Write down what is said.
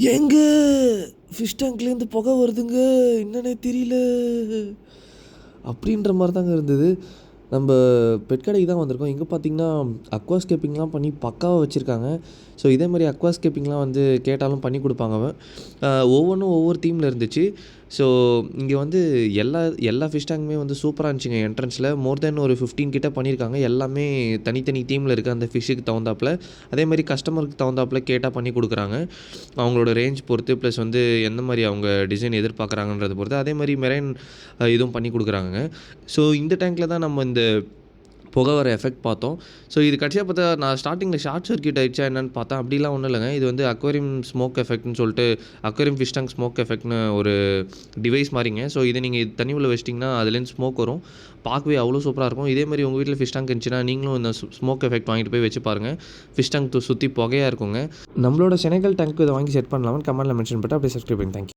எங்க ஃபிஷ் டேங்க்லேருந்து புகை வருதுங்க, என்னன்னே தெரியல அப்படின்ற மாதிரி தாங்க இருந்தது. நம்ம பெட் கடைக்கு தான் வந்திருக்கோம். இங்கே பார்த்தீங்கன்னா அக்வாஸ்கேப்பிங்லாம் பண்ணி பக்காவாக வச்சுருக்காங்க. ஸோ இதே மாதிரி அக்வாஸ்கேப்பிங்லாம் வந்து கேட்டாலும் பண்ணி கொடுப்பாங்க. ஒவ்வொன்றும் ஒவ்வொரு தீமில் இருந்துச்சு. ஸோ இங்கே வந்து எல்லா எல்லா ஃபிஷ் டேங்குமே வந்து சூப்பராக இருந்துச்சுங்க. என்ட்ரன்ஸில் மோர் தென் ஒரு 15 கிட்ட பண்ணியிருக்காங்க. எல்லாமே தனித்தனி தீமில் இருக்குது அந்த ஃபிஷ்ஷுக்கு தகுந்தாப்பில். அதே மாதிரி கஸ்டமருக்கு தகுந்தாப்பில் கேட்டால் பண்ணி கொடுக்குறாங்க. அவங்களோட ரேஞ்ச் பொறுத்து ப்ளஸ் வந்து எந்த மாதிரி அவங்க டிசைன் எதிர்பார்க்குறாங்கன்றத பொறுத்து அதே மாதிரி மெரைன் இதுவும் பண்ணி கொடுக்குறாங்க. ஸோ இந்த டேங்க்கில் தான் நம்ம இந்த புகை வர எஃபெக்ட் பார்த்தோம். ஸோ இது கடைசியாக பார்த்தா நான் ஸ்டார்டிங்கில் ஷார்ட் சர்க்யூட் ஆகிடுச்சா என்னன்னு பார்த்தேன். அப்படிலாம் ஒன்றும் இல்லைங்க. இது வந்து அக்வேரியம் ஸ்மோக் எஃபெக்ட்னு சொல்லிட்டு அக்வேரியம் ஃபிஷ் டேங்க் ஸ்மோக் எஃபெக்ட்னு ஒரு டிவைஸ் மாதிரிங்க. ஸோ இதை நீங்கள் தண்ணி உள்ள வச்சிட்டிங்கன்னா அதுலேருந்து ஸ்மோக் வரும். பார்க்கவே அவ்வளோ சூப்பராக இருக்கும். இதே மாதிரி உங்கள் வீட்டில் ஃபிஷ் டேங்க் இருந்துச்சுன்னா நீங்களும் இந்த ஸ்மோக் எஃபெக்ட் வாங்கிட்டு போய் வச்சு பாருங்கள். ஃபிஷ் டேங்க் சுற்றி புகையாக இருக்குங்க. நம்மளோட செனகல் டேங்க்கு இதை வாங்கி செட் பண்ணலாம்னு கமெண்ட்டில் மென்ஷன் பண்ணிட்டு அப்படியே சப்ஸ்கிரைப் பண்ணி தேங்க்யூ.